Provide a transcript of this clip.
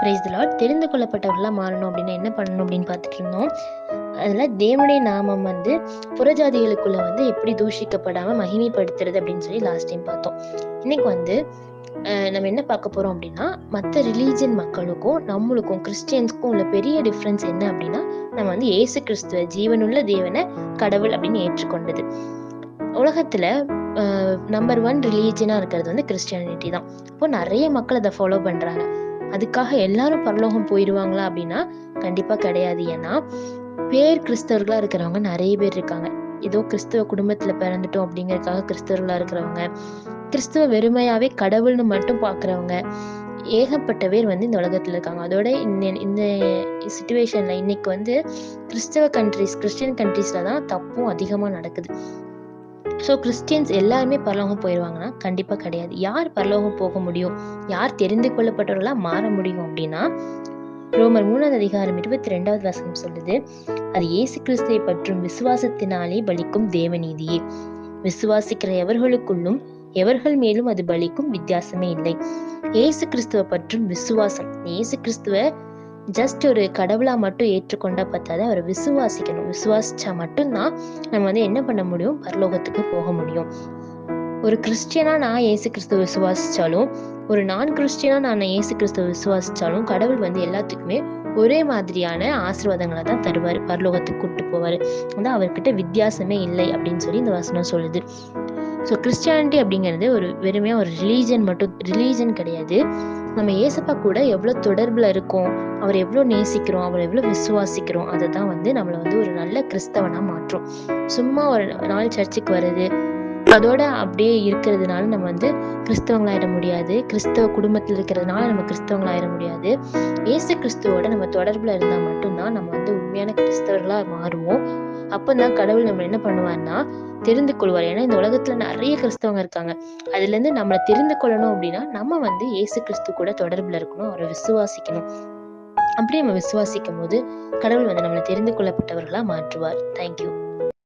Praise the Lord. தெரிந்து கொள்ளப்பட்டவர்களா மாறணும் அப்படின்னா என்ன பண்ணணும் அப்படின்னு பார்த்துட்டு இருந்தோம். அதுல தேவனுடைய நாமம் புறஜாதிகளுக்குள்ள எப்படி தூஷிக்கப்படாம மகிமைப்படுத்துறது அப்படின்னு சொல்லி லாஸ்ட் டைம் பார்த்தோம். இன்னைக்கு நம்ம என்ன பார்க்க போறோம் அப்படின்னா, மற்ற ரிலீஜியன் மக்களுக்கும் நம்மளுக்கும் கிறிஸ்டியன்ஸ்க்கும் உள்ள பெரிய டிஃப்ரென்ஸ் என்ன அப்படின்னா, நம்ம இயேசு கிறிஸ்துவ ஜீவனுள்ள தேவனை கடவுள் அப்படின்னு ஏற்றுக்கொண்டது. உலகத்துல நம்பர் 1 ரிலீஜியனா இருக்கிறது கிறிஸ்டியானிட்டி தான். அப்போ நிறைய மக்கள் அதை ஃபாலோ பண்றாங்க. அதுக்காக எல்லாரும் பரலோகம் போயிடுவாங்களா அப்படின்னா கண்டிப்பா கிடையாது. ஏன்னா பேர் கிறிஸ்தவர்களா இருக்கிறவங்க நிறைய பேர் இருக்காங்க. ஏதோ கிறிஸ்தவ குடும்பத்துல பிறந்துட்டோம் அப்படிங்கறதுக்காக கிறிஸ்தவர்களா இருக்கிறவங்க, கிறிஸ்தவ வெறுமையாவே கடவுள்னு மட்டும் பாக்குறவங்க, ஏகப்பட்ட பேர் இந்த உலகத்துல இருக்காங்க. அதோட இந்த சிச்சுவேஷன்ல இன்னைக்கு கிறிஸ்டியன் கண்ட்ரீஸ்ல தான் தப்பும் அதிகமா நடக்குது. ஸோ கிறிஸ்டியன்ஸ் எல்லாருமே பரலோகம் போயிடுவாங்கன்னா கண்டிப்பா கிடையாது. யார் பரலோகம் போக முடியும், யார் தெரிந்து கொள்ளப்பட்டவர்களா மாற முடியும் அப்படின்னா, ரோமர் 3:22 சொல்லுது, அது இயேசு கிறிஸ்துவை பற்றும் விசுவாசத்தினாலே பலிக்கும் தேவநீதியே. விசுவாசிக்கிற எவர்களுக்குள்ளும் எவர்கள் மேலும் அது பலிக்கும் வித்தியாசமே இல்லை. இயேசு கிறிஸ்துவ பற்றும் விசுவாசம். இயேசு கிறிஸ்துவ ஜஸ்ட் ஒரு கடவுளா மட்டும் ஏற்றுக்கொண்டா பத்தாது, அவரை விசுவாசிக்கணும். விசுவாசிச்சா மட்டும்தான் நம்ம என்ன பண்ண முடியும், பரலோகத்துக்கு போக முடியும். ஒரு கிறிஸ்டியனா நான் இயேசு கிறிஸ்துவ விசுவாசிச்சாலும், ஒரு நான் கிறிஸ்டியனா நான் இயேசு கிறிஸ்துவ விசுவாசிச்சாலும், கடவுள் எல்லாத்துக்குமே ஒரே மாதிரியான ஆசீர்வாதங்களை தான் தருவாரு, பரலோகத்துக்கு கூட்டு போவாரு. அவர்கிட்ட வித்தியாசமே இல்லை அப்படின்னு சொல்லி இந்த வசனம் சொல்லுது. ஸோ கிறிஸ்டியானிட்டி அப்படிங்கிறது ஒரு வெறுமையா ஒரு ரிலீஜன் கிடையாது. நம்ம ஏசப்பா கூட எவ்வளவு தொடர்புல இருக்கோம், அவர் எவ்வளவு நேசிக்கிறோம், அவர் எவ்வளவு விசுவாசிக்கிறோம், அதை தான் நம்மளை ஒரு நல்ல கிறிஸ்தவனா மாற்றும். சும்மா ஒரு நாள் சர்ச்சுக்கு வருது, அதோட அப்படியே இருக்கிறதுனால நம்ம கிறிஸ்தவங்களாயிட முடியாது. கிறிஸ்தவ குடும்பத்தில் இருக்கிறதுனால நம்ம கிறிஸ்தவங்களாயிட முடியாது. இயேசு கிறிஸ்துவோட நம்ம தொடர்புல இருந்தா மட்டும்தான் நம்ம உண்மையான கிறிஸ்தவர்களா மாறுவோம். அப்பதான் கடவுள் நம்ம என்ன பண்ணுவார்னா தெரிந்து கொள்வார். ஏன்னா இந்த உலகத்துல நிறைய கிறிஸ்தவங்க இருக்காங்க. அதுல இருந்து நம்மளை தெரிந்து கொள்ளணும் அப்படின்னா நம்ம இயேசு கிறிஸ்து கூட தொடர்புல இருக்கணும், அவரை விசுவாசிக்கணும். அப்படி நம்ம விசுவாசிக்கும் போது கடவுள் நம்மளை தெரிந்து கொள்ளப்பட்டவர்களா மாற்றுவார். தேங்க்யூ.